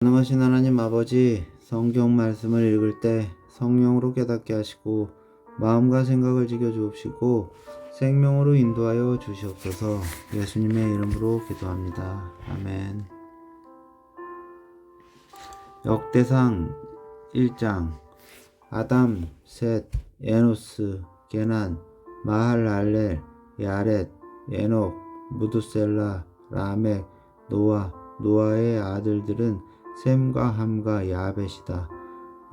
전능하신 하나님 아버지, 성경 말씀을 읽을 때 성령으로 깨닫게 하시고 마음과 생각을 지켜 주옵시고 생명으로 인도하여 주시옵소서. 예수님의 이름으로 기도합니다. 아멘. 역대상 1장. 아담, 셋, 에노스, 게난, 마할랄렐, 야렛, 에녹, 무두셀라, 라멕, 노아의 아들들은 셈과 함과 야벳이다.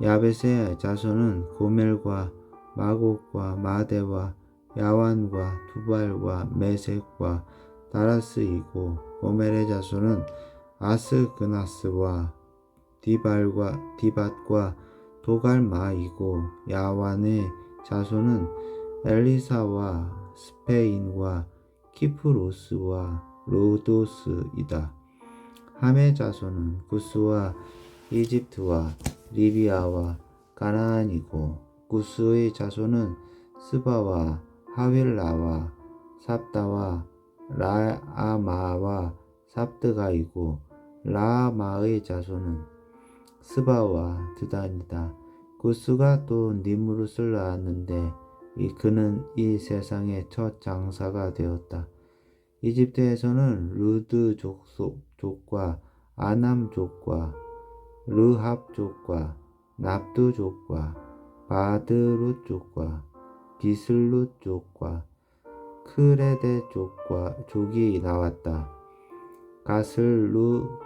야벳의 자손은 고멜과 마곡과 마대와 야완과 두발과 메색과 다라스이고, 고멜의 자손은 아스그나스와 디밧과 도갈마이고, 야완의 자손은 엘리사와 스페인과 키프로스와 로도스이다. 함의 자손은 구스와 이집트와 리비아와 가나안이고, 구스의 자손은 스바와 하윌라와 삽다와 라아마와 삽드가이고, 라아마의 자손은 스바와 드단이다. 구스가 또 니무롯을 낳았는데 그는 이 세상의 첫 장사가 되었다. 이집트에서는 루드 족과 아남 족과 르합 족과 납두 족과 바드룻 족과 비슬룻 족과 크레데 족이 나왔다. 가슬루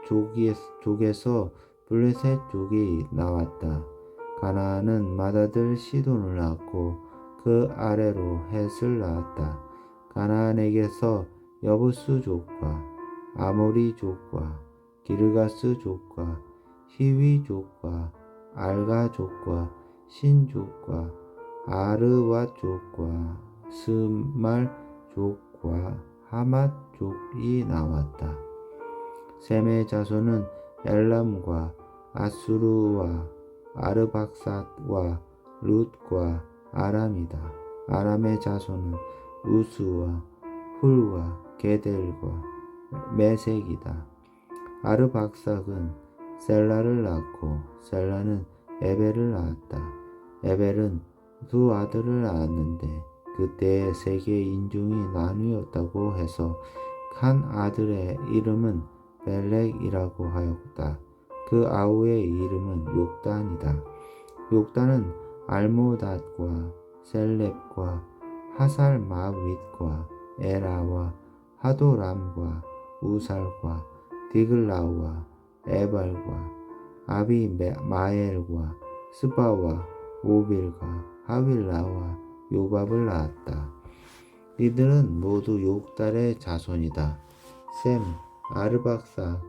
족에서 블레셋 족이 나왔다. 가나안은 맏아들 시돈을 낳았고 그 아래로 헷을 낳았다. 가나안에게서 여부스 족과 아모리 족과 기르가스 족과 히위 족과 알가 족과 신 족과 아르와 족과 스말 족과 하맛 족이 나왔다. 셈의 자손은 엘람과 아수르와 아르박삿과 룻과 아람이다. 아람의 자손은 우스와 훌과 게델과 메색이다. 아르박삭은 셀라를 낳고 셀라는 에벨을 낳았다. 에벨은 두 아들을 낳았는데 그때에 세계 인종이 나뉘었다고 해서 한 아들의 이름은 벨렉이라고 하였다. 그 아우의 이름은 욕단이다. 욕단은 알모닷과 셀렙과 하살마윗과 에라와 하도람과 우살과 디글라와 에발과 아비마엘과 스바와 오빌과 하윌라와 요밥을 낳았다. 이들은 모두 욕달의 자손이다. 셈, 아르박삭,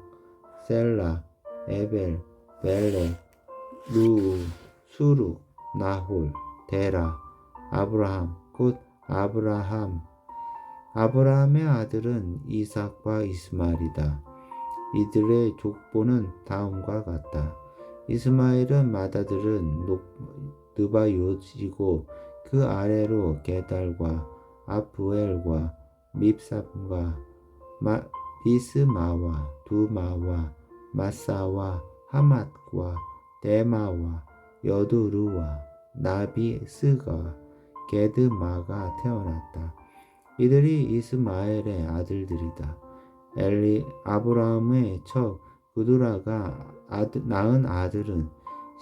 셀라, 에벨, 벨렉, 루우, 수룩, 나홀, 데라, 아브라함, 곧 아브라함의 아들은 이삭과 이스마엘이다. 이들의 족보는 다음과 같다. 이스마엘은 맏아들은 느바요이고 그 아래로 게달과 아프엘과 밉삼과 비스마와 두마와 마사와 하맛과 데마와 여두루와 나비스가 게드마가 태어났다. 이들이 이스마엘의 아들들이다. 아브라함의 첫 구두라가 낳은 아들은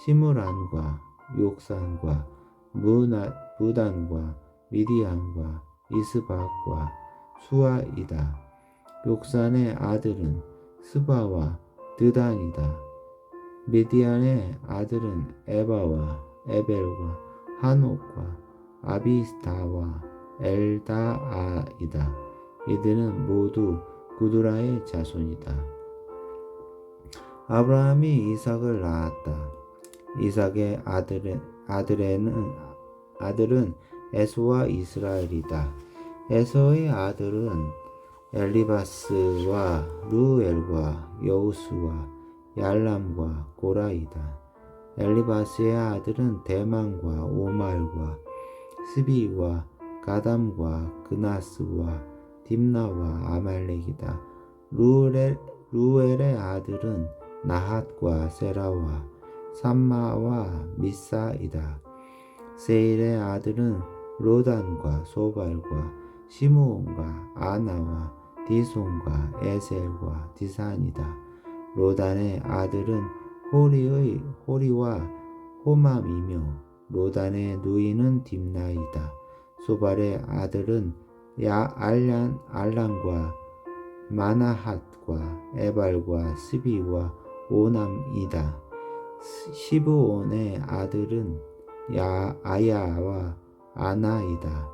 시므란과 욕산과 무단과 미디안과 이스박과 수아이다. 욕산의 아들은 스바와 드단이다. 미디안의 아들은 에바와 에벨과 한옥과 아비스다와 엘다아이다. 이들은 모두 구두라의 자손이다. 아브라함이 이삭을 낳았다. 이삭의 아들은 에서와 이스라엘이다. 에서의 아들은 엘리바스와 루엘과 여우스와 얄람과 고라이다. 엘리바스의 아들은 대만과 오말과 스비와 가담과 그나스와 딥나와 아말렉이다. 루엘의 아들은 나핫과 세라와 삼마와 미사이다. 세일의 아들은 로단과 소발과 시므온과 아나와 디손과 에셀과 디산이다. 로단의 아들은 호리와 호맘이며 로단의 누이는 딥나이다. 소발의 아들은 알란과 마나핫과 에발과 스비와 오남이다. 시브온의 아들은 아야와 아나이다.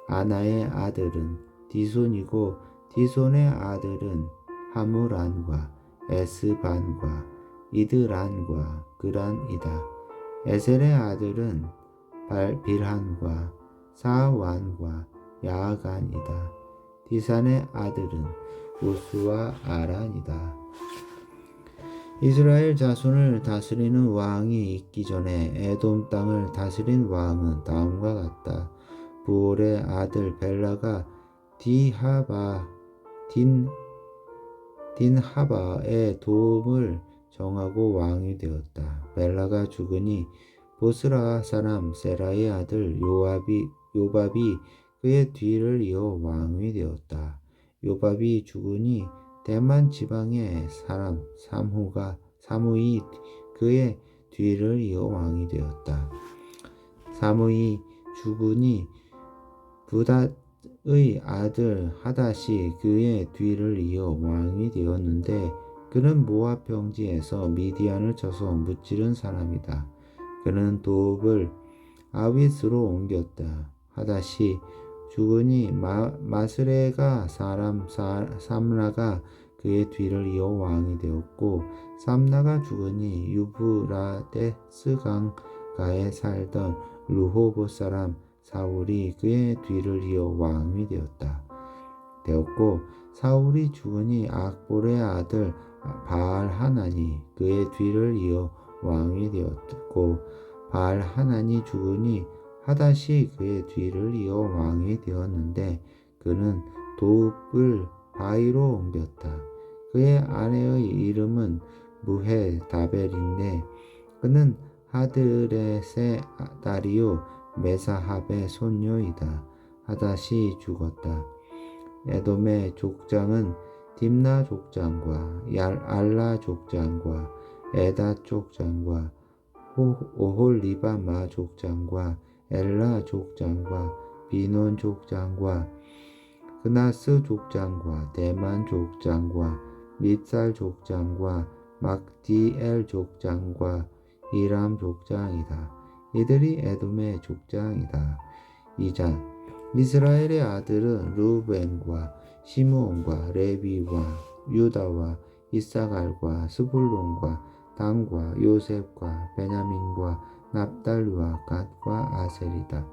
아나의 아들은 디손이고 디손의 아들은 하무란과 에스반과 이드란과 그란이다. 에셀의 아들은 빌한과 사완과 야간이다. 디산의 아들은 우스와 아란이다. 이스라엘 자손을 다스리는 왕이 있기 전에 에돔 땅을 다스린 왕은 다음과 같다. 부올의 아들 벨라가 딘하바의 도움을 정하고 왕이 되었다. 벨라가 죽으니 보스라 사람 세라의 아들 요밥이 그의 뒤를 이어 왕이 되었다. 요밥이 죽으니 대만 지방의 사람 사무이 그의 뒤를 이어 왕이 되었다. 사무이 죽으니 부닷의 아들 하닷이 그의 뒤를 이어 왕이 되었는데 그는 모압 평지에서 미디안을 쳐서 무찌른 사람이다. 그는 도읍을 아윗으로 옮겼다. 하닷이 죽으니 마스레가 사람 삼라가 그의 뒤를 이어 왕이 되었고 삼라가 죽으니 유브라데스 강가에 살던 르호보 사람 사울이 그의 뒤를 이어 왕이 되었고 사울이 죽으니 악볼의 아들 바알하나니 그의 뒤를 이어 왕이 되었고 바알하나니 죽으니 하닷이 그의 뒤를 이어 왕이 되었는데 그는 도읍을 바이로 옮겼다. 그의 아내의 이름은 무헤다벨인데 그는 하드렛의 딸이요 메사합의 손녀이다. 하닷이 죽었다. 에돔의 족장은 딥나 족장과 알라 족장과 에다 족장과 오홀리바마 족장과 엘라 족장과 비논 족장과 그나스 족장과 대만 족장과 밉살 족장과 막디엘 족장과 이람 족장이다. 이들이 에돔의 족장이다. 2장 이스라엘의 아들은 루벤과 시므온과 레위와 유다와 이사갈과 스불론과 단과 요셉과 베냐민과 납달리와 갓과 아셀이다.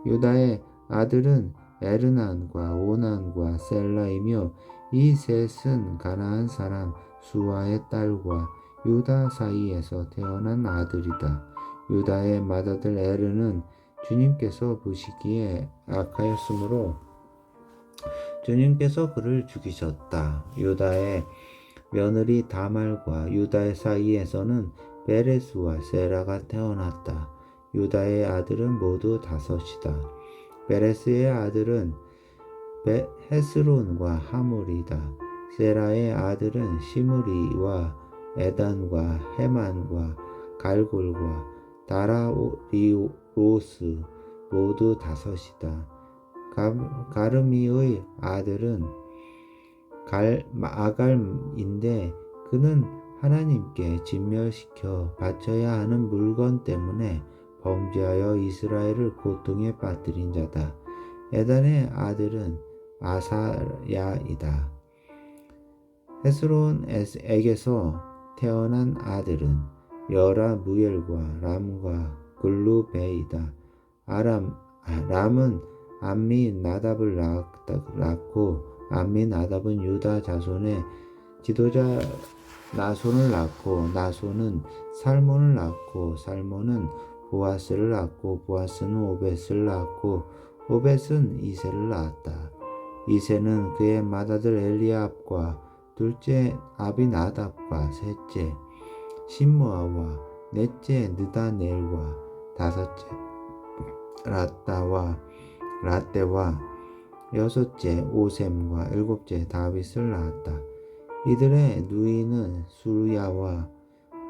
유다의 아들은 에르난과 오난과 셀라이며 이 셋은 가나안 사람 수아의 딸과 유다 사이에서 태어난 아들이다. 유다의 맏아들 에르는 주님께서 보시기에 악하였으므로 주님께서 그를 죽이셨다. 유다의 며느리 다말과 유다의 사이에서는 베레스와 세라가 태어났다. 유다의 아들은 모두 5이다. 베레스의 아들은 헤스론과 하물이다. 세라의 아들은 시므리와 에단과 헤만과 갈골과 다라리오스 모두 5이다. 가르미의 아들은 아갈인데 그는 하나님께 진멸시켜 바쳐야 하는 물건 때문에 범죄하여 이스라엘을 고통에 빠뜨린 자다. 에단의 아들은 아사야이다. 헤스론에게서 태어난 아들은 여라무엘과 람과 글루베이다. 람은 암미나답을 낳고 암미나답은 유다 자손의 지도자 나손을 낳고 나손은 살몬을 낳고 살몬은 보아스를 낳고 보아스는 오벳을 낳고 오벳은 이새를 낳았다. 이새는 그의 맏아들 엘리압과 둘째 아비나답과 셋째 심므아와 넷째 느다넬과 다섯째 라떼와 여섯째 오셈과 일곱째 다윗을 낳았다. 이들의 누이는 수르야와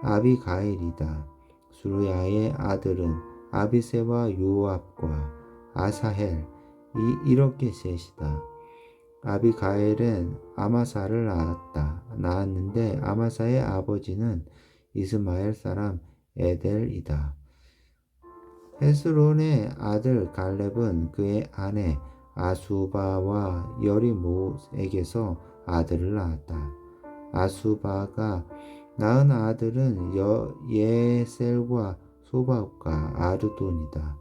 아비가일이다. 수르야의 아들은 아비새와 요압과 아사헬 이렇게 셋이다. 아비가일은 아마사를 낳았는데 아마사의 아버지는 이스마엘 사람 에델이다. 헤스론의 아들 갈렙은 그의 아내 아수바와 여리모에게서 아들을 낳았다. 아수바가 낳은 아들은 예셀과 소박과 아르돈이다.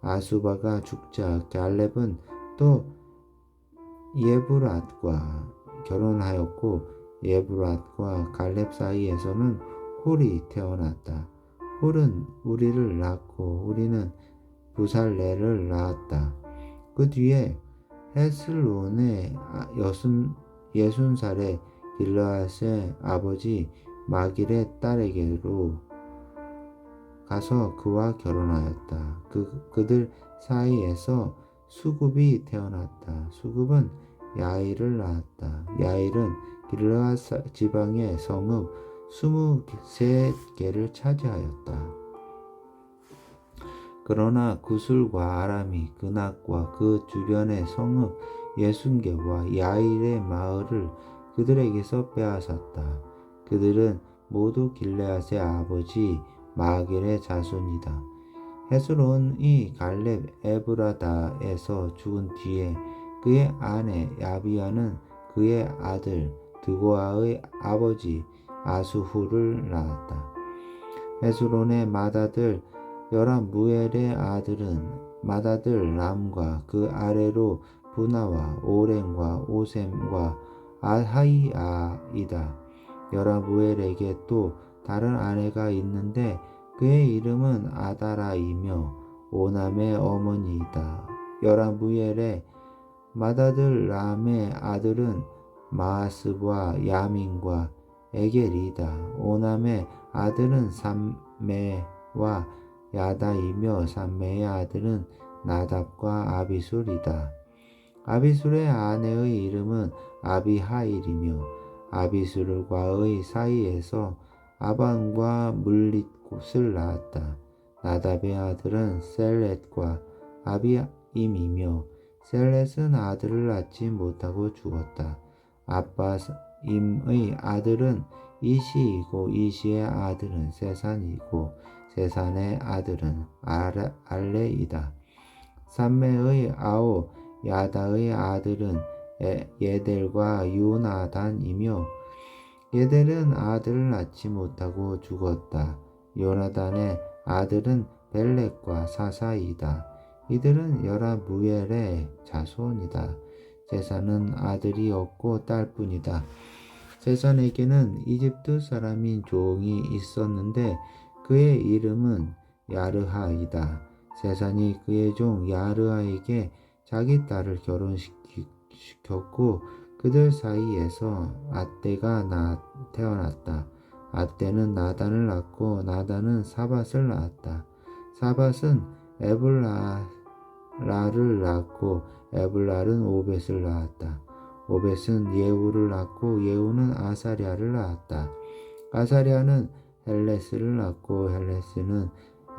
아수바가 죽자 갈렙은 또 예브랏과 결혼하였고 예브랏과 갈렙 사이에서는 홀이 태어났다. 홀은 우리를 낳고 우리는 부살레를 낳았다. 그 뒤에 헤슬론의 60살의 길르앗의 아버지 마길의 딸에게로 가서 그와 결혼하였다. 그들 사이에서 수굽이 태어났다. 수굽은 야일을 낳았다. 야일은 길르앗 지방의 성읍 23개를 차지하였다. 그러나 구술과 아람이 그낙과 그 주변의 성읍 60개와 야일의 마을을 그들에게서 빼앗았다. 그들은 모두 길르앗의 아버지 마길의 자손이다. 헤스론이 갈렙 에브라다에서 죽은 뒤에 그의 아내 야비야는 그의 아들 드고아의 아버지 아수후를 낳았다. 헤스론의 맏아들 여람무엘의 아들은 맏아들 람과 그 아래로 부나와 오렌과 오셈과 아하이아이다. 여람무엘에게 또 다른 아내가 있는데 그의 이름은 아다라이며 오남의 어머니이다. 여람무엘의 맏아들 람의 아들은 마하스와 야민과 에겔이다. 오남의 아들은 삼매와 야다이며 삼매의 아들은 나답과 아비술이다. 아비술의 아내의 이름은 아비하일이며 아비술과의 사이에서 아반과 물릿곳을 낳았다. 나답의 아들은 셀렛과 아비임이며 셀렛은 아들을 낳지 못하고 죽었다. 아빠임의 아들은 이시이고 이시의 아들은 세산이고 세산의 아들은 알레이다. 삼매의 아오 야다의 아들은 예델과 요나단이며 예델은 아들을 낳지 못하고 죽었다. 요나단의 아들은 벨렉과 사사이다. 이들은 여라무엘의 자손이다. 세산은 아들이 없고 딸뿐이다. 세산에게는 이집트 사람인 종이 있었는데 그의 이름은 야르하이다. 세산이 그의 종 야르하에게 자기 딸을 결혼시켰고 그들 사이에서 아떼가 태어났다. 아떼는 나단을 낳고 나단은 사밧을 낳았다. 사밧은 에블라를 낳고 에블랄은 오벳을 낳았다. 오벳은 예후를 낳고 예후는 아사랴를 낳았다. 아사랴는 헬레스를 낳고 헬레스는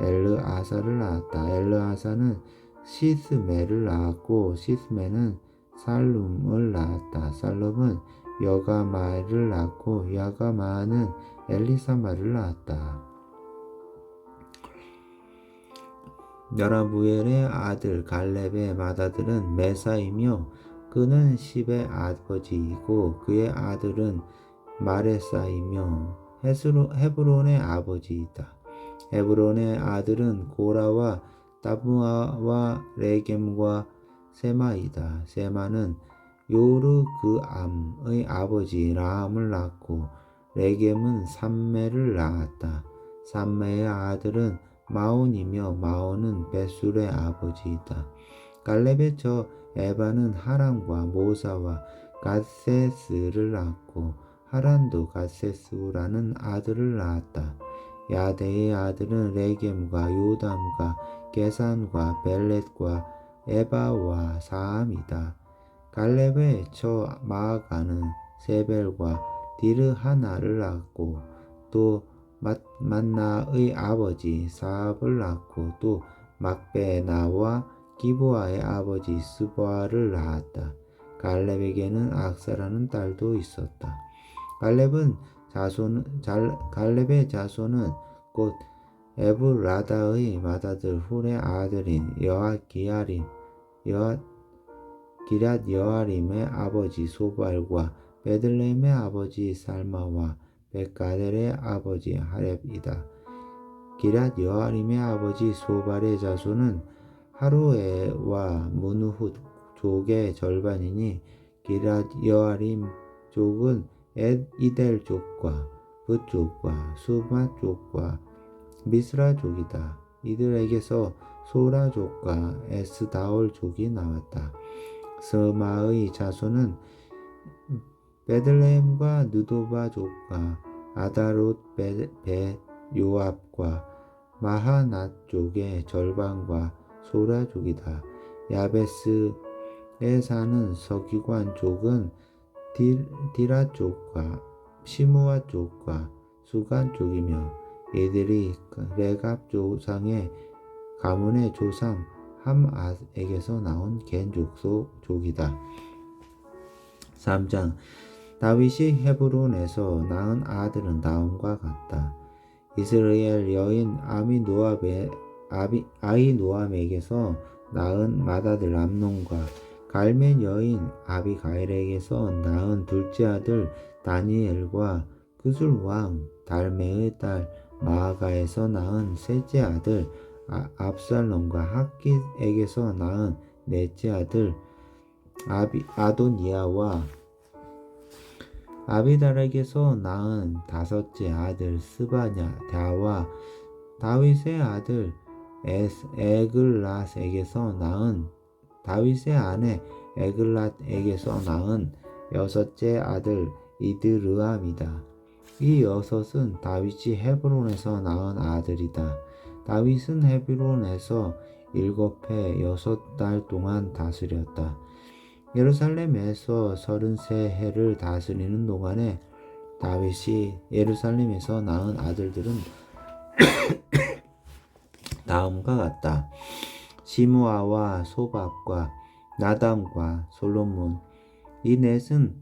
엘르아사를 낳았다. 엘르아사는 시스메를 낳았고 시스메는 살룸을 낳았다. 살룸은 여가마를 낳고 여가마는 엘리사마를 낳았다. 여라무엘의 아들 갈렙의 맏아들은 메사이며 그는 십의 아버지이고 그의 아들은 마레사이며 헤브론의 아버지이다. 헤브론의 아들은 고라와 다부아와 레겜과 세마이다. 세마는 요르그암의 아버지 라함을 낳고 레겜은 삼매를 낳았다. 삼매의 아들은 마온이며 마온은 베술의 아버지이다. 갈렙의 저 에바는 하람과 모사와 갓세스를 낳고 하란도 갓세스라는 아들을 낳았다. 야대의 아들은 레겜과 요담과 게산과 벨렛과 에바와 사함이다. 갈렙의 처 마아가는 세벨과 디르하나를 낳았고 또 만나의 아버지 사압을 낳고 또 막베나와 기브아의 아버지 스보아를 낳았다. 갈렙에게는 악사라는 딸도 있었다. 갈렙의 자손은 곧 에브라다의 맏아들 훌의 아들인 기럇 여아림의 아버지 소발과 베들레헴의 아버지 살마와 백가델의 아버지 하렙이다. 기럇 여아림의 아버지 소발의 자손은 하루에와 문훗 족의 절반이니 기럇 여아림 족은 이델 족과 붓 족과 수맛 족과 미스라 족이다. 이들에게서 소라 족과 에스다올 족이 나왔다. 스마의 자손은 베들레헴과 느도바 족과 아다롯 베 요압과 마하낫 족의 절반과 소라 족이다. 야베스에 사는 서기관 족은 디라 족과 시므아 족과 수간 족이며 이들이 레갑 조상의 가문의 조상 함앗에게서 나온 겐 족이다. 3장 다윗이 헤브론에서 낳은 아들은 다음과 같다. 이스라엘 여인 아히노암에게서 낳은 맏아들 암논과 갈멜 여인 아비가일에게서 낳은 둘째 아들 다니엘과 그술 왕 달메의 딸 마아가에서 낳은 셋째 아들 압살롬과 학깃에게서 낳은 넷째 아들 아도니아와 아비달에게서 낳은 다섯째 아들 스바냐다와 다윗의 아들 에글랏에게서 낳은 다윗의 아내 에글랏에게서 낳은 여섯째 아들 이드르암이다. 이 여섯은 다윗이 헤브론에서 낳은 아들이다. 다윗은 헤브론에서 7해 6달 동안 다스렸다. 예루살렘에서 33해를 다스리는 동안에 다윗이 예루살렘에서 낳은 아들들은 다음과 같다. 시므아와 소밥과 나담과 솔로몬. 이 넷은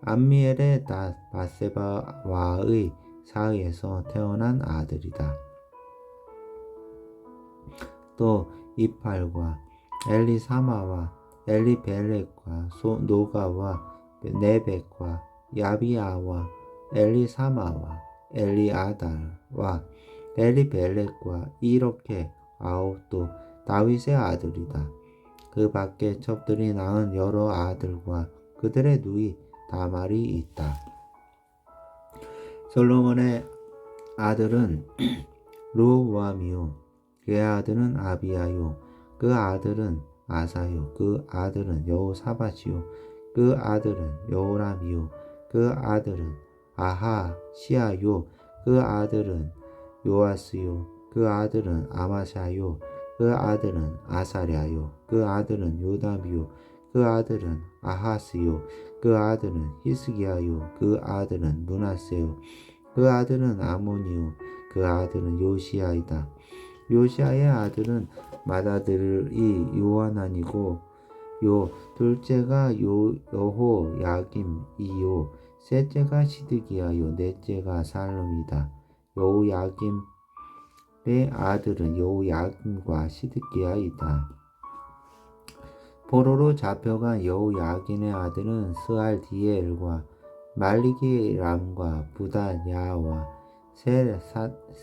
암미엘의 바세바와의 사이에서 태어난 아들이다. 또 이팔과 엘리사마와 엘리벨렉과 노가와 네벡과 야비아와 엘리사마와 엘리아달과 엘리벨렉과 이렇게 9도 다윗의 아들이다. 그 밖에 첩들이 낳은 여러 아들과 그들의 누이 다말이 있다. 솔로몬의 아들은 르호보암이요 그의 아들은 아비야요 그 아들은 아사요 그 아들은 여호사밧이요 그 아들은 여호람이요 그 아들은 아하시아요 그 아들은 요아스요 그 아들은 아마샤요 그 아들은 아사랴요 그 아들은 요담이요 그 아들은 아하스요 그 아들은 히스기야요 그 아들은 므낫세요 그 아들은 아몬이요 그 아들은 요시야이다. 요시야의 아들은 맏아들이 요하난이고 요 둘째가 여호야김이요 셋째가 시드기야요 넷째가 살룸이다. 여호야김의 아들은 여호야김과 시드기야이다. 포로로 잡혀간 여호야긴의 아들은 스알디엘과 말리기람과 부다야와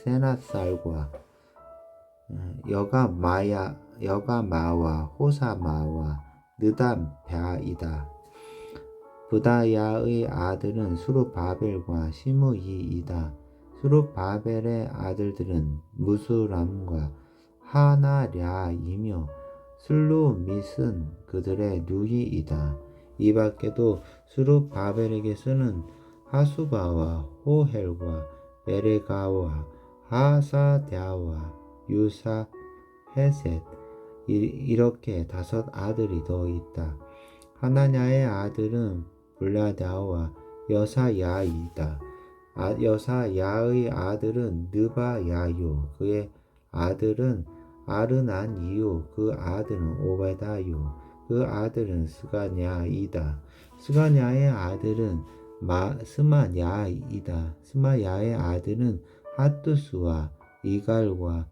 세낫살과 여가마와 호사마와 느담랴이다. 부다야의 아들은 수룹바벨과 시므이이다. 수룹바벨의 아들들은 무수람과 하나랴이며 슬루밋은 그들의 누이이다. 이 밖에도 수룹바벨에게서는 하수바와 호헬과 메레가와 하사대아와 유사 헤셋 이렇게 5 아들이 더 있다. 하나냐의 아들은 블라다와 여사야이다. 여사야의 아들은 느바야요. 그의 아들은 아르난이요. 그 아들은 오베다요. 그 아들은 스가냐이다. 스가냐의 아들은 스마야이다. 스마야의 아들은 핫두스와 이갈과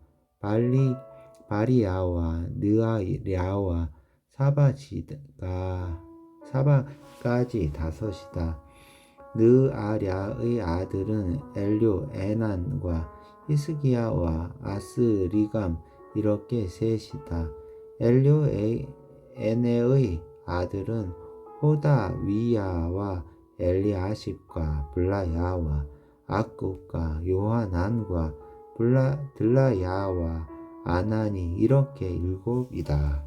바리야와 느아랴와 사바까지 5이다. 느아랴의 아들은 엘료 에난과 히스기야와 아스리감 이렇게 3이다. 엘료 에네의 아들은 호다위야와 엘리아십과 블라야와 악굽과 요하난과 들라야와 아나니 이렇게 7이다.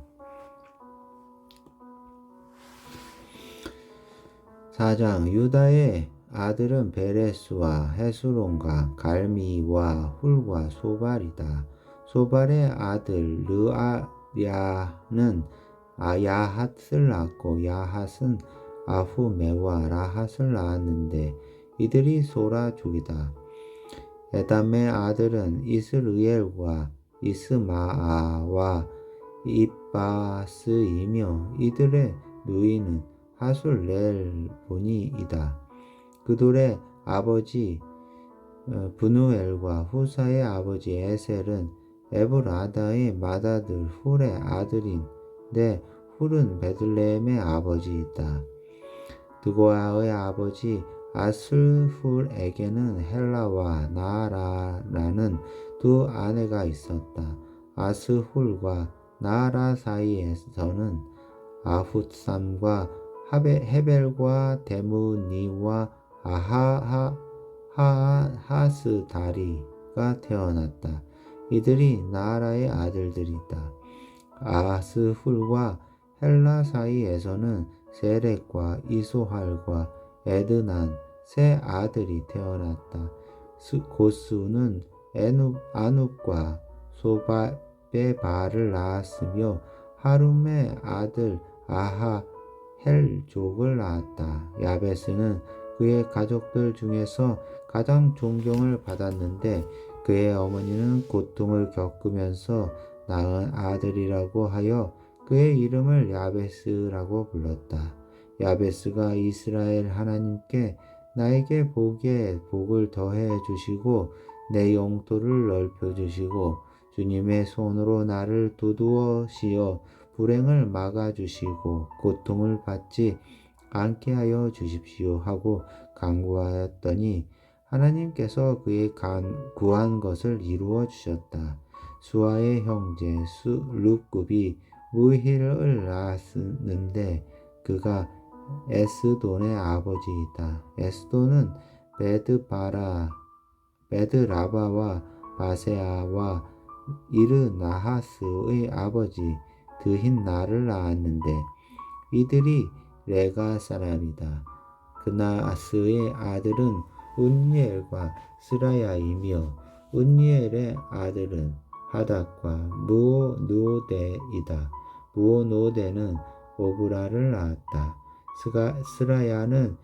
4장 유다의 아들은 베레스와 헤스론과 갈미와 훌과 소발이다. 소발의 아들 르아랴는 야핫을 낳고 야핫은 아후메와 라핫을 낳았는데 이들이 소라 족이다. 에담의 아들은 이스르엘과 이스마아와 입바스이며 이들의 누이는 하술렐본이이다. 그들의 아버지 브누엘과 후사의 아버지 에셀은 에브라다의 맏아들 훌의 아들인데 훌은 베들레헴의 아버지이다. 드고아의 아버지 아슬훌에게는 헬라와 나아라라는 2 아내가 있었다. 아스훌과 나아라 사이에서는 아훗삼과 헤벨과 데무니와 하스다리가 태어났다. 이들이 나아라의 아들들이다. 아스훌과 헬라 사이에서는 세렉과 이소할과 에드난 3 아들이 태어났다. 고스는 아눕과 소베바를 낳았으며 하룸의 아들 헬족을 낳았다. 야베스는 그의 가족들 중에서 가장 존경을 받았는데 그의 어머니는 고통을 겪으면서 낳은 아들이라고 하여 그의 이름을 야베스라고 불렀다. 야베스가 이스라엘 하나님께 나에게 복을 더해 주시고 내 영토를 넓혀 주시고 주님의 손으로 나를 도두어시어 불행을 막아주시고 고통을 받지 않게 하여 주십시오 하고 간구하였더니 하나님께서 그의 구한 것을 이루어 주셨다. 수아의 형제 룻굽이 무힐을 낳았는데 그가 에스돈의 아버지이다. 에스돈은 베드라바와 바세아와 이르나하스의 아버지 드힌나를 낳았는데 이들이 레가 사람이다. 그나아스의 아들은 운니엘과 스라야이며 운니엘의 아들은 하닥과 무오노데이다. 무오노데는 오브라를 낳았다. 스라야는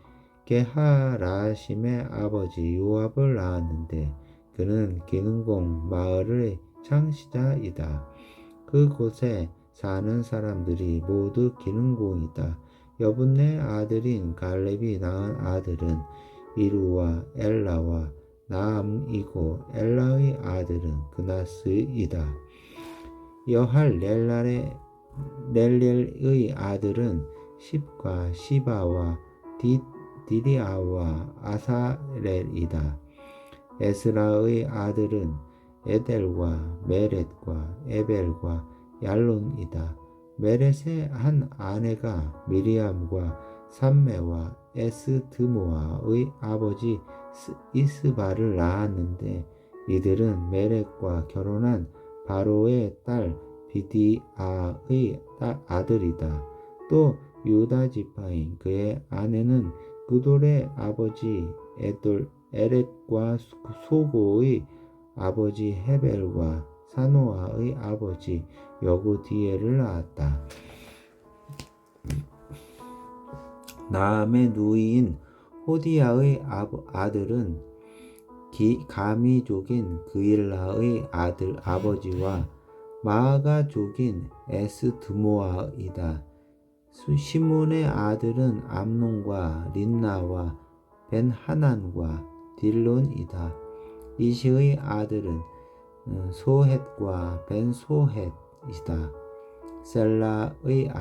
게하라심의 아버지 요압을 낳았는데 그는 기능공 마을의 창시자이다. 그곳에 사는 사람들이 모두 기능공이다. 여분네 아들인 갈렙이 낳은 아들은 이루와 엘라와 나암이고 엘라의 아들은 그나스이다. 여할 렐렐의 아들은 십과 시바와 디디아와 아사렐이다. 에스라의 아들은 에델과 메렛과 에벨과 얄론이다. 메렛의 한 아내가 미리암과 삼메와 에스드모아의 아버지 이스바를 낳았는데 이들은 메렛과 결혼한 바로의 딸 비디아의 아들이다. 또 유다 지파인 그의 아내는 그돌의 아버지 에렛과 소고의 아버지 헤벨과 사노아의 아버지 여구디엘을 낳았다. 나암의 누이인 호디야의 아들은 가미족인 그일라의 아버지와 마아가족인 에스드모아이다. 시몬의 아들은 암논과 린나와 벤하난과 딜론이다. 이시의 아들은 소헷과 벤소헷이다. 셀라의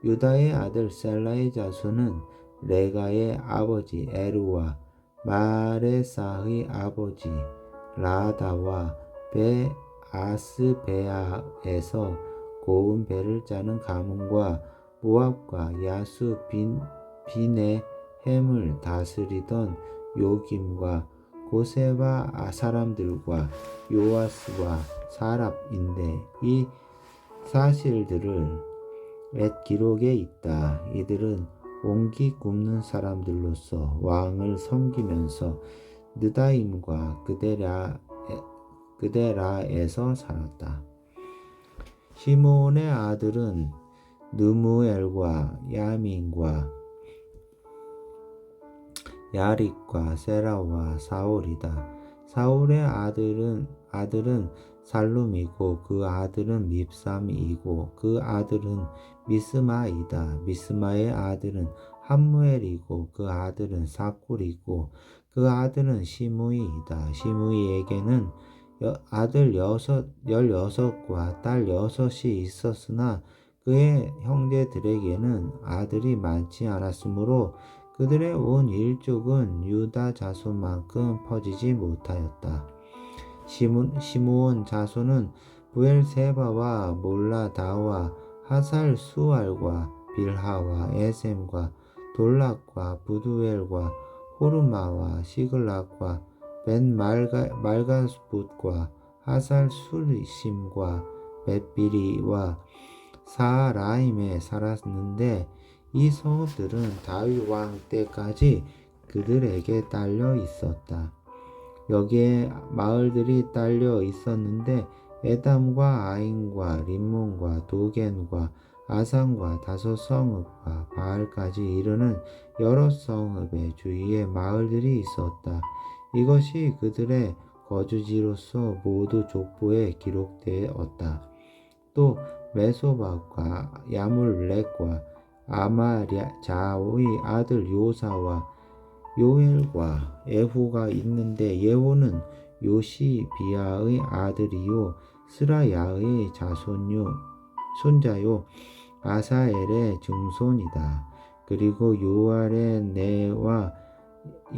유다의 아들 셀라의 자손은 레가의 아버지 에루와 마레사의 아버지 라다와 베아스베아에서 고운 배를 짜는 가문과 모압과 야수 비네햄을 다스리던 요김과 고세와 사람들과 요아스와 사랍인데 이 사실들을 기록에 있다. 이들은 옹기 굽는 사람들로서 왕을 섬기면서 느다임과 그데라에서 살았다. 시몬의 아들은 느무엘과 야민과 야릭과 세라와 사울이다. 사울의 아들은 살룸이고 그 아들은 밉삼이고 그 아들은 미스마이다. 미스마의 아들은 함무엘이고 그 아들은 사꿀이고 그 아들은 시므이이다. 시므이에게는 아들 16과 딸 6이 있었으나 그의 형제들에게는 아들이 많지 않았으므로 그들의 온 일족은 유다 자손만큼 퍼지지 못하였다. 시므온 자손은 부엘세바와 몰라다와 하살 수알과 빌하와 에셈과 돌락과 부두엘과 호르마와 시글락과 벤 말가붓과 하살 수리심과 벳비리와 사라임에 살았는데 이 성읍들은 다윗 왕 때까지 그들에게 딸려 있었다. 여기에 마을들이 딸려 있었는데 에담과 아인과 림몬과 도겐과 아산과 다섯 성읍과 바알까지 이르는 여러 성읍의 주위에 마을들이 있었다. 이것이 그들의 거주지로서 모두 족보에 기록되었다. 또 메소박과 야물렉과 아마자의 아들 요사와 요엘과 에후가 있는데 예후는 요시비아의 아들이요 스라야의 손자요 아사엘의 증손이다. 그리고 요알의 네와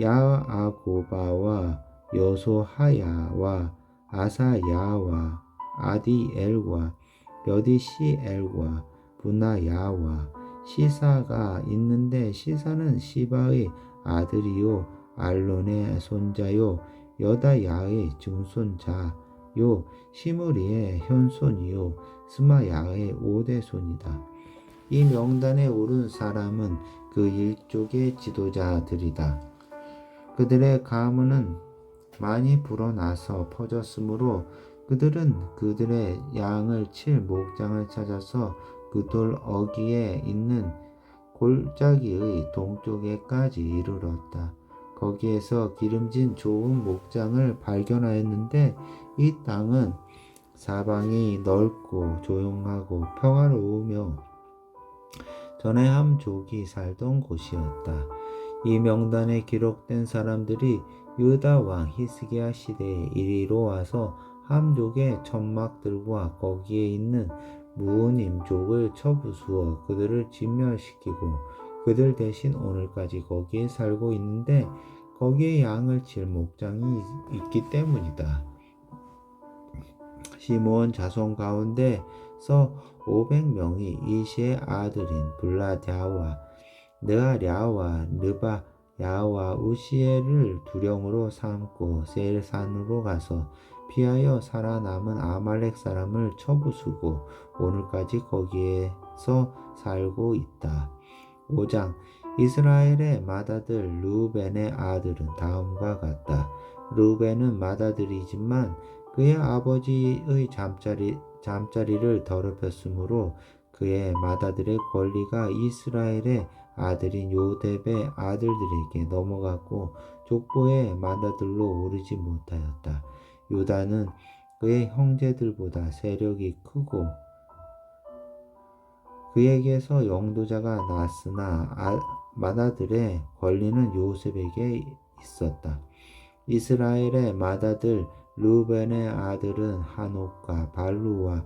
야아고바와 여소하야와 아사야와 아디엘과 여디시엘과 분하야와 시사가 있는데 시사는 시바의 아들이요 알론의 손자요 여다야의 증손자요 시므리의 현손이요 스마야의 오대손이다. 이 명단에 오른 사람은 그 일족의 지도자들이다. 그들의 가문은 많이 불어나서 퍼졌으므로 그들은 그들의 양을 칠 목장을 찾아서 그 돌 어귀에 있는 골짜기의 동쪽에까지 이르렀다. 거기에서 기름진 좋은 목장을 발견하였는데 이 땅은 사방이 넓고 조용하고 평화로우며 전에 함족이 살던 곳이었다. 이 명단에 기록된 사람들이 유다 왕 히스기야 시대에 이리로 와서 함족의 천막들과 거기에 있는 무은임족을 쳐부수어 그들을 진멸시키고 그들 대신 오늘까지 거기에 살고 있는데 거기에 양을 칠 목장이 있기 때문이다. 시므온 자손 가운데서 500명이 이시의 아들인 블라랴와 느아랴와 느바야와 우시엘을 두령으로 삼고 세일산으로 가서 피하여 살아남은 아말렉 사람을 쳐부수고 오늘까지 거기에서 살고 있다. 5장 이스라엘의 맏아들 르우벤의 아들은 다음과 같다. 르우벤은 맏아들이지만 그의 아버지의 잠자리를 더럽혔으므로 그의 맏아들의 권리가 이스라엘의 아들인 요셉의 아들들에게 넘어갔고 족보의 맏아들로 오르지 못하였다. 유다는 그의 형제들보다 세력이 크고 그에게서 영도자가 났으나 맏아들의 권리는 요셉에게 있었다. 이스라엘의 맏아들 르우벤의 아들은 한옥과 발루와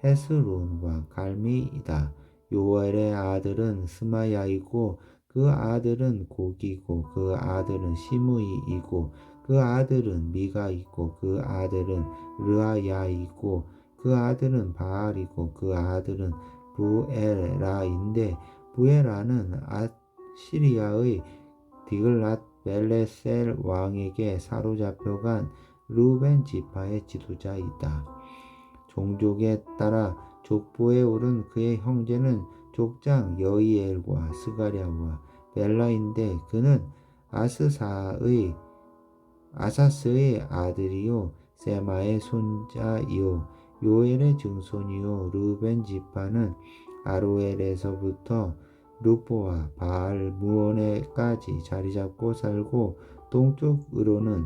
헤스론과 갈미이다. 요엘의 아들은 스마야이고 그 아들은 고기고 그 아들은 시므이이고 그 아들은 미가이고 그 아들은 르아야이고 그 아들은 바알이고 그 아들은 부에라인데 부에라는 아시리아의 디글랏 벨레셀 왕에게 사로잡혀간 르우벤 지파의 지도자이다. 종족에 따라 족보에 오른 그의 형제는 족장 여이엘과 스가랴와 벨라인데 그는 아사스의 아들이요 세마의 손자이요 요엘의 증손이요 르우벤 지파는 아로엘에서부터 루포와 바알 무온에까지 자리잡고 살고 동쪽으로는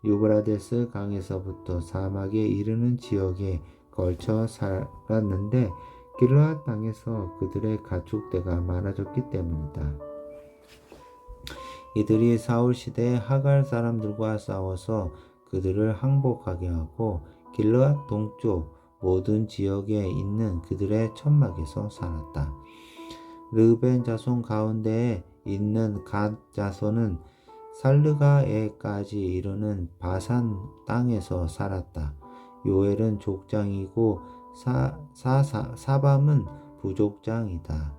유브라데스 강에서부터 사막에 이르는 지역에 걸쳐 살았는데 길르앗 땅에서 그들의 가축대가 많아졌기 때문이다. 이들이 사울 시대에 하갈 사람들과 싸워서 그들을 항복하게 하고 길르앗 동쪽 모든 지역에 있는 그들의 천막에서 살았다. 르우벤 자손 가운데에 있는 갓 자손은 살르가에까지 이르는 바산 땅에서 살았다. 요엘은 족장이고 사밤은 부족장이다.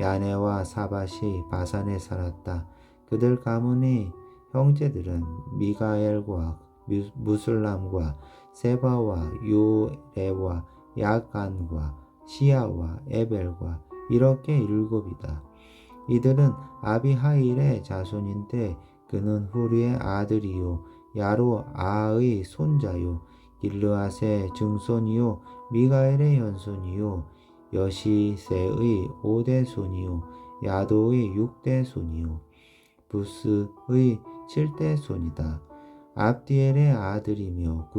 야네와 사밧이 바산에 살았다. 그들 가문의 형제들은 미가엘과 무술람과 세바와 요레와 야간과 시야와 에벨과 이렇게 일곱이다. 이들은 아비하일의 자손인데 그는 후리의 아들이요 야로아의 손자요 길르앗의 증손이요 미가엘의 현손이요 여시세의 5대 손이요 야도의 6대 손이요 부스의 7대 손이다. 압디엘의 아들이며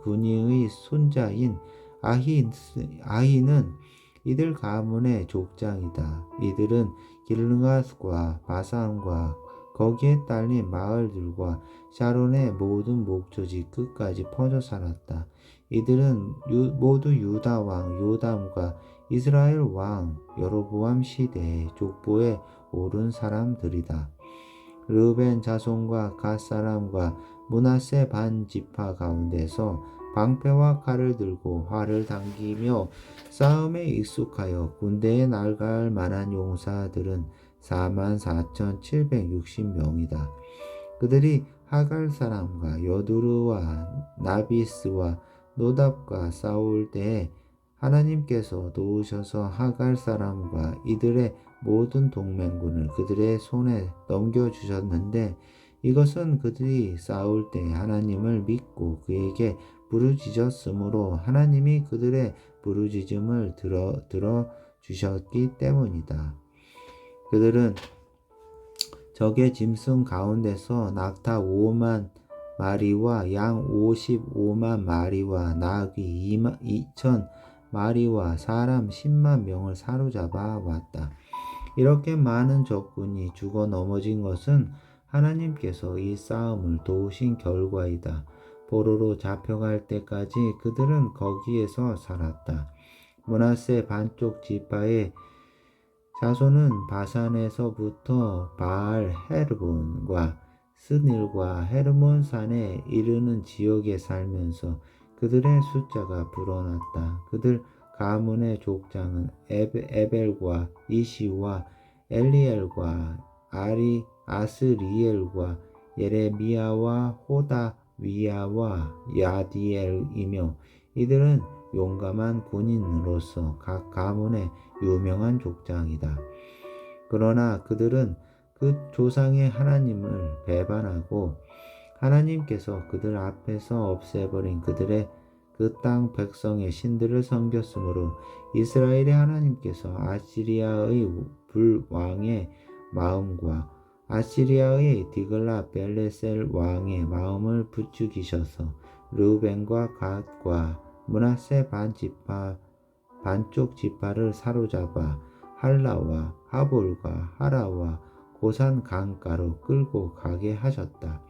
군이의 손자인 아히는 이들 가문의 족장이다. 이들은 길르앗과 바산과 거기에 딸린 마을들과 샤론의 모든 목초지 끝까지 퍼져 살았다. 이들은 모두 유다 왕 요담과 이스라엘 왕 여로보암 시대의 족보에 오른 사람들이다. 르우벤 자손과 갓 사람과 므낫세 반 지파 가운데서 방패와 칼을 들고 활을 당기며 싸움에 익숙하여 군대에 나갈 만한 용사들은 44,760명이다. 그들이 하갈 사람과 여두르와 나비스와 노답과 싸울 때에 하나님께서 도우셔서 하갈 사람과 이들의 모든 동맹군을 그들의 손에 넘겨주셨는데 이것은 그들이 싸울 때 하나님을 믿고 그에게 부르짖었으므로 하나님이 그들의 부르짖음을 들어주셨기 때문이다. 그들은 적의 짐승 가운데서 낙타 5만 마리와 양 55만 마리와 나귀 2천 마리와 사람 10만 명을 사로잡아 왔다. 이렇게 많은 적군이 죽어 넘어진 것은 하나님께서 이 싸움을 도우신 결과이다. 포로로 잡혀갈 때까지 그들은 거기에서 살았다. 므낫세 반쪽 지파의 자손은 바산에서부터 바알 헤르본과 스닐과 헤르몬 산에 이르는 지역에 살면서 그들의 숫자가 불어났다. 그들 가문의 족장은 에벨과 이시와 엘리엘과 아스리엘과 예레미야와 호다위야와 야디엘이며 이들은 용감한 군인으로서 각 가문의 유명한 족장이다. 그러나 그들은 그 조상의 하나님을 배반하고 하나님께서 그들 앞에서 없애버린 그들의 그 땅 백성의 신들을 섬겼으므로 이스라엘의 하나님께서 아시리아의 불왕의 마음과 아시리아의 디글라 벨레셀 왕의 마음을 부추기셔서 르우벤과 갓과 므낫세 반쪽 지파를 사로잡아 할라와 하볼과 하라와 고산 강가로 끌고 가게 하셨다.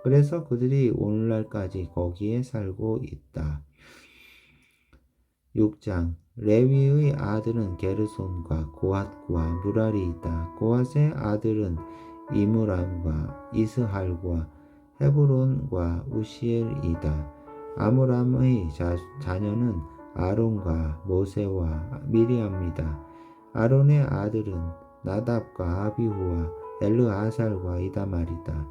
그래서 그들이 오늘날까지 거기에 살고 있다. 6장 레위의 아들은 게르손과 고핫과 무라리이다. 고핫의 아들은 이므람과 이스할과 헤브론과 우시엘이다. 아므람의 자녀는 아론과 모세와 미리암이다. 아론의 아들은 나답과 아비후와 엘르아살과 이다말이다.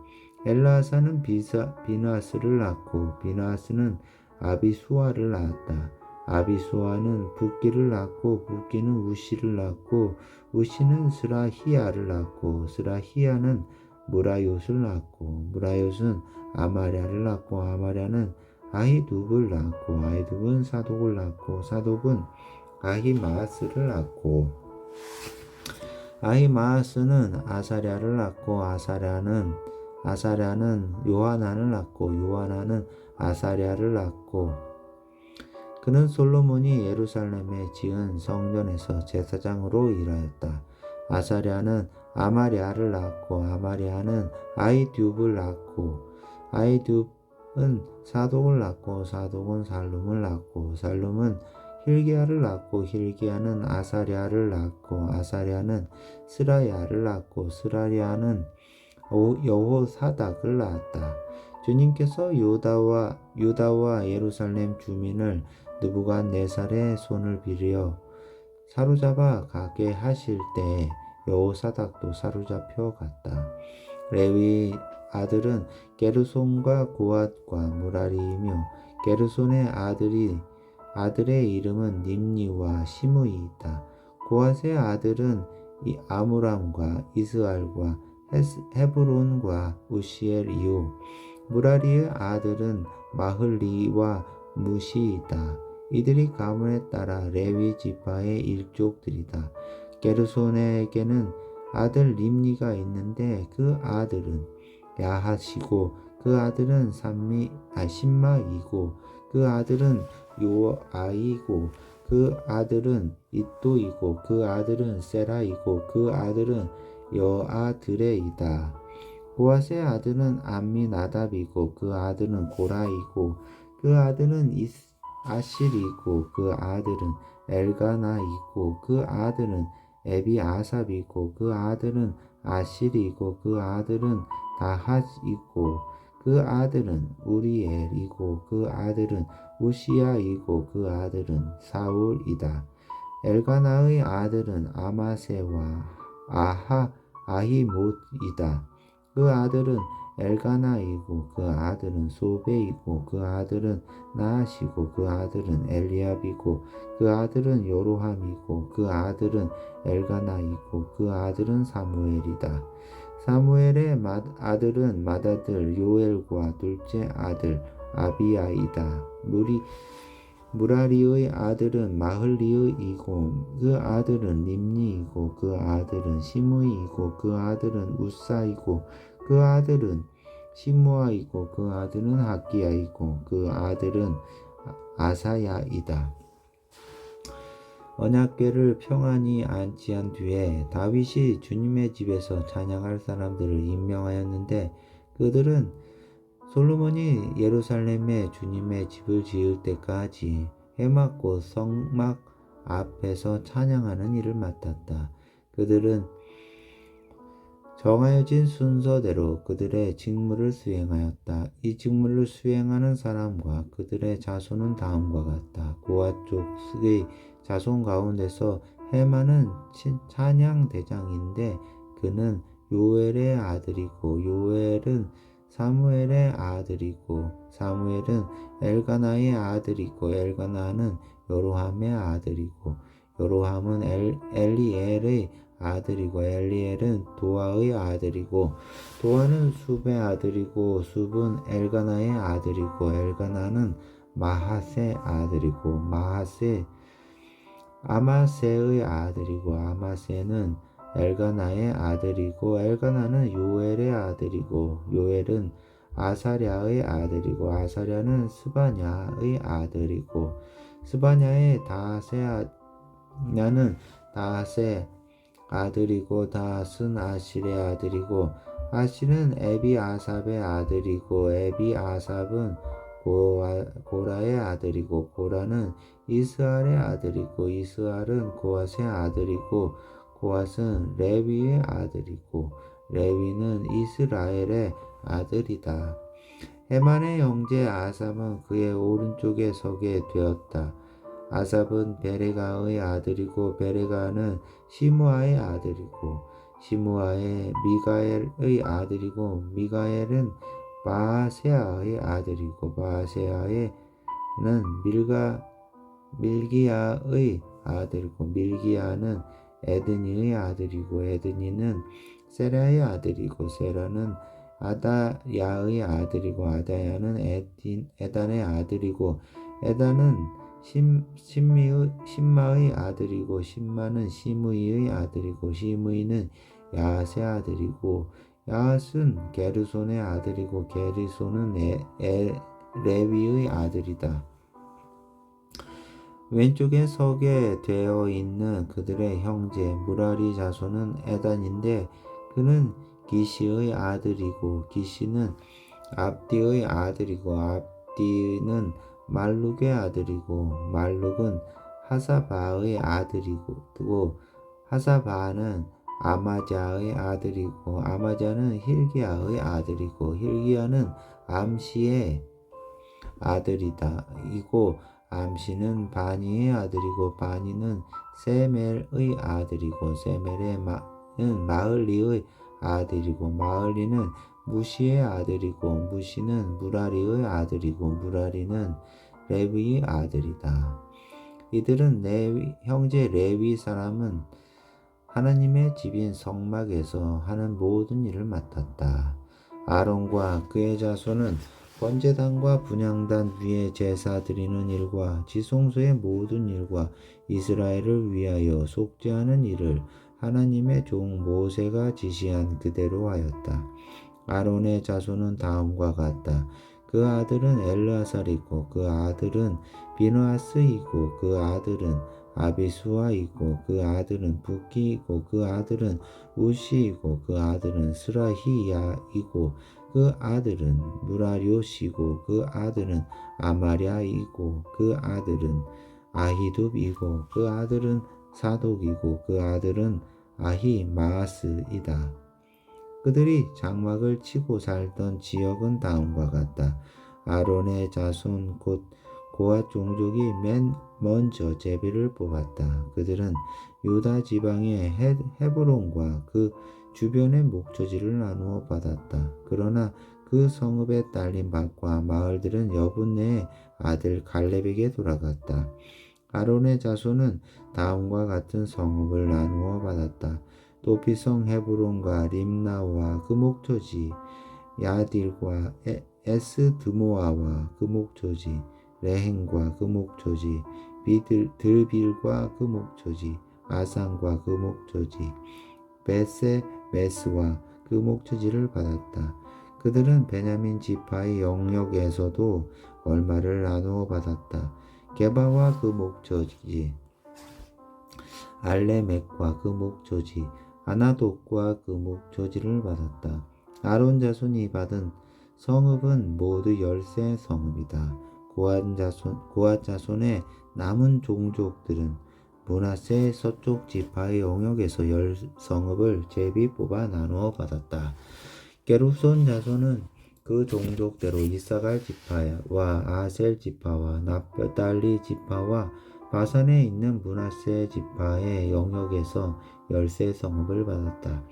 엘르아살은 비나스를 낳고 비나스는 아비수아를 낳았다. 아비수아는 붓기를 낳고 붓기는 우시를 낳고 우시는 스라히야를 낳고 스라히야는 무라요스를 낳고 무라요스는 아마랴를 낳고 아마랴는 아히둡을 낳고 아히둡은 사독을 낳고 사독은 아히마아스를 낳고 아히마아스는 아사랴를 낳고 아사랴는 요하난을 낳고 요하난은 아사랴를 낳고 그는 솔로몬이 예루살렘에 지은 성전에서 제사장으로 일하였다. 아사랴는 아마랴를 낳고 아마랴는 아히둀을 낳고 아히둀은 사독을 낳고 사독은 살룸을 낳고 살룸은 힐기야를 낳고 힐기야는 아사랴를 낳고 아사랴는 스라야를 낳고 스라야는 여호사닥을 낳았다. 주님께서 유다와 예루살렘 주민을 느부갓네살의 손을 빌려 사로잡아 가게 하실 때 여호사닥도 사로잡혀 갔다. 레위 아들은 게르손과 고핫과 무라리이며 게르손의 아들의 이름은 nimni와 시므이이다. 고핫의 아들은 아므람과 이스알과 헤브론과 우시엘이요 무라리의 아들은 마흘리와 무시이다. 이들이 가문에 따라 레위 지파의 일족들이다. 게르손에게는 아들 nimni가 있는데 그 아들은 야핫이고 그 아들은 신마이고 그 아들은 요아이고 그 아들은 iddo이고 그 아들은 세라이고 그 아들은 여아드레이다. 고핫의 아들은 암미나답이고 그 아들은 고라이고 그 아들은 아실이고 그 아들은 엘가나이고 그 아들은 에비아삽이고 그 아들은 아실이고 그 아들은 다핫이고 그 아들은 우리엘이고 그 아들은 우시야이고 그 아들은 사울이다. 엘가나의 아들은 아마세와 아히못이다. 그 아들은 엘가나이고 그 아들은 소베이고 그 아들은 나하시고 그 아들은 엘리압이고 그 아들은 요로함이고 그 아들은 엘가나이고 그 아들은 사무엘이다. 사무엘의 아들은 맏아들 요엘과 둘째 아들 아비야이다. 무라리의 아들은 마흘리이고 그 아들은 nimni이고 그 아들은 시므이고 그 아들은 우사이고 그 아들은 시므아이고 그 아들은 학기야이고 그 아들은 아사야이다. 언약궤를 평안히 안치한 뒤에 다윗이 주님의 집에서 찬양할 사람들을 임명하였는데 그들은 솔로몬이 예루살렘에 주님의 집을 지을 때까지 해맞고 성막 앞에서 찬양하는 일을 맡았다. 그들은 정하여진 순서대로 그들의 직무를 수행하였다. 이 직무를 수행하는 사람과 그들의 자손은 다음과 같다. 고핫 족의 자손 가운데서 헤만은 찬양 대장인데 그는 요엘의 아들이고 요엘은 사무엘의 아들이고 사무엘은 엘가나의 아들이고 엘가나는 요로함의 아들이고 요로함은 엘리엘의 아들이고 엘리엘은 도아의 아들이고 도아는 숲의 아들이고 숲은 엘가나의 아들이고 엘가나는 마하세 아들이고 마하세 아마세의 아들이고 아마세는 엘가나의 아들이고 엘가나는 요엘의 아들이고 요엘은 아사랴의 아들이고 아사랴는 스바냐의 아들이고 스바냐의 다하세냐는 다하세 아들이고 다하스는 아실의 아들이고 아실은 에비아삽의 아들이고 에비아삽은 고라의 아들이고 고라는 이스알의 아들이고 이스알은 고앗의 아들이고 고앗은 레위의 아들이고 레위는 이스라엘의 아들이다. 헤만의 형제 아삽은 그의 오른쪽에 서게 되었다. 아삽은 베레가의 아들이고 베레가는 시므아의 아들이고 시므아의 미가엘의 아들이고 미가엘은 바세아의 아들이고 바세아는 밀기야의 아들이고 밀기야는 에드니의 아들이고 에드니는 세라의 아들이고 세라는 아다야의 아들이고 아다야는 에단의 아들이고 에단은 심마의 아들이고 심마는 시므이의 아들이고 시므이는 야앗의 아들이고 야앗은 게르손의 아들이고 게르손은 레위의 아들이다. 왼쪽에 서게 되어 있는 그들의 형제 무라리 자손은 에단인데 그는 기시의 아들이고 기시는 압디의 아들이고 압디는 말룩의 아들이고 말룩은 하사바의 아들이고 하사바는 아마자의 아들이고 아마자는 힐기야의 아들이고 힐기야는 암시의 아들이다. 이고 암시는 바니의 아들이고 바니는 세멜의 아들이고 세멜은 마을리의 아들이고 마을리는 무시의 아들이고 무시는 무라리의 아들이고 무라리는 레위의 아들이다. 이들은 형제 레위 사람은 하나님의 집인 성막에서 하는 모든 일을 맡았다. 아론과 그의 자손은 번제단과 분향단 위에 제사 드리는 일과 지성소의 모든 일과 이스라엘을 위하여 속죄하는 일을 하나님의 종 모세가 지시한 그대로 하였다. 아론의 자손은 다음과 같다. 그 아들은 엘르아살이고 그 아들은 비느하스이고 그 아들은 아비수아이고 그 아들은 부키이고 그 아들은 우시이고 그 아들은 스라히야이고 그 아들은 무라리오시고 그 아들은 아마랴이고 그 아들은 아히둡이고 그 아들은 사독이고 그 아들은 아히마아스이다. 그들이 장막을 치고 살던 지역은 다음과 같다. 아론의 자손 곧 고앗 종족이 맨 먼저 제비를 뽑았다. 그들은 유다 지방의 헤브론과 그 주변의 목초지를 나누어 받았다. 그러나 그 성읍에 딸린 밭과 마을들은 여분네의 아들 갈렙에게 돌아갔다. 아론의 자손은 다음과 같은 성읍을 나누어 받았다. 도피성 헤브론과 림나와 그 목초지, 야딜과 에스드모아와 그 목초지, 레헨과 그 목초지, 들빌과 그 목초지, 아산과 그 목초지, 베세메스와 그 목초지를 받았다. 그들은 베냐민 지파의 영역에서도 얼마를 나누어 받았다. 게바와 그 목초지, 알레멕과 그 목초지, 아나돗과 그 목초지를 받았다. 아론 자손이 받은 성읍은 모두 13성읍이다. 고앗 자손의 남은 종족들은 므낫세 서쪽 지파의 영역에서 10성읍을 제비 뽑아 나누어 받았다. 게르손 자손은 그 종족대로 이사갈 지파와 아셀 지파와 납달리 지파와 바산에 있는 므낫세 지파의 영역에서 13성읍을 받았다.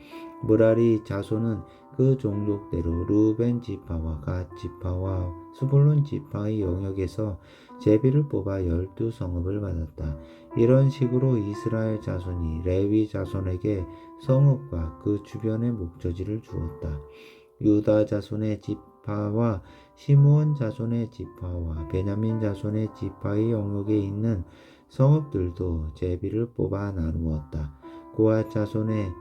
무라리 자손은 그 종족대로 루벤 지파와 갓 지파와 스불론 지파의 영역에서 제비를 뽑아 12성읍을 받았다. 이런 식으로 이스라엘 자손이 레위 자손에게 성읍과 그 주변의 목조지를 주었다. 유다 자손의 지파와 시므온 자손의 지파와 베냐민 자손의 지파의 영역에 있는 성읍들도 제비를 뽑아 나누었다. 고앗 자손의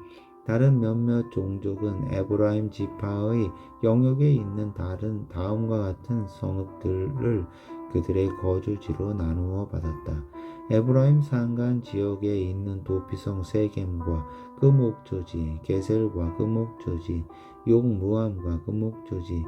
다른 몇몇 종족은 에브라임 지파의 영역에 있는 다음과 같은 성읍들을 그들의 거주지로 나누어 받았다. 에브라임 산간 지역에 있는 도피성 세겜과 그 목조지, 게셀과 그 목조지, 욕무암과 그 목조지,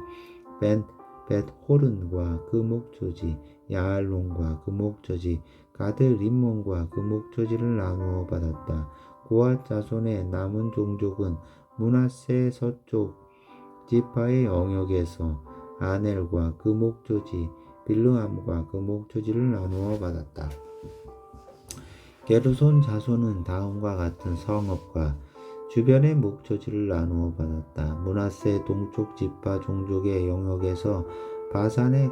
벳호른과 그 목조지, 야알론과 그 목조지, 가드 림몬과 그 목조지를 나누어 받았다. 고앗 자손의 남은 종족은 므낫세 서쪽 지파의 영역에서 아넬과 그 목조지, 빌르함과 그 목조지를 나누어 받았다. 게르손 자손은 다음과 같은 성읍과 주변의 목조지를 나누어 받았다. 므낫세 동쪽 지파 종족의 영역에서 바산의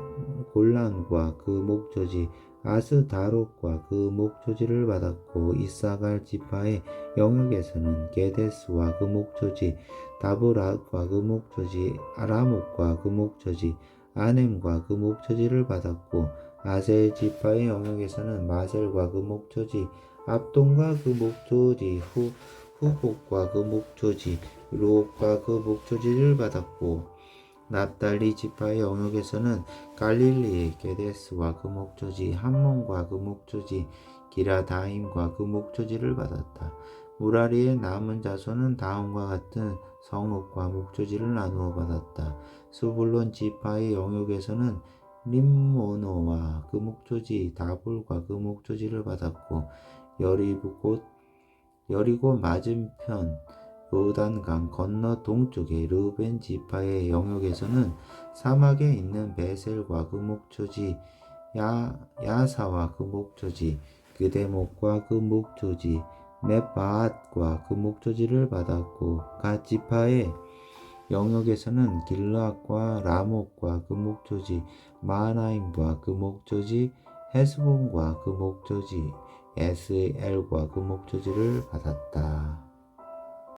골란과 그 목조지, 아스다롯과 그 목조지를 받았고, 이사갈 지파의 영역에서는 게데스와 그 목조지, 다브랏과 그 목조지, 아라못과 그 목조지, 아넴과 그 목조지를 받았고, 아셀 지파의 영역에서는 마셀과 그 목조지, 압돈과 그 목조지, 후복과 그 목조지, 루옥과 그 목조지를 받았고, 납달리 지파의 영역에서는 갈릴리의 게데스와 그 목조지, 함몬과 그 목조지, 기라다임과 그 목조지를 받았다. 무라리의 남은 자손은 다음과 같은 성읍과 목조지를 나누어 받았다. 스불론 지파의 영역에서는 림모노와 그 목조지, 다볼과 그 목조지를 받았고, 여리고 맞은편 요단강 건너 동쪽의 르벤 지파의 영역에서는 사막에 있는 베셀과 그 목조지, 야사와 그 목조지, 그대목과 그 목조지, მეტ바앗과 그 목조지를 받았고, 갓 지파의 영역에서는 길르앗과 라못과 그 목조지, 마하나임과 그 목조지, 헤스본과 그 목조지, 에스엘과 그 목조지를 받았다.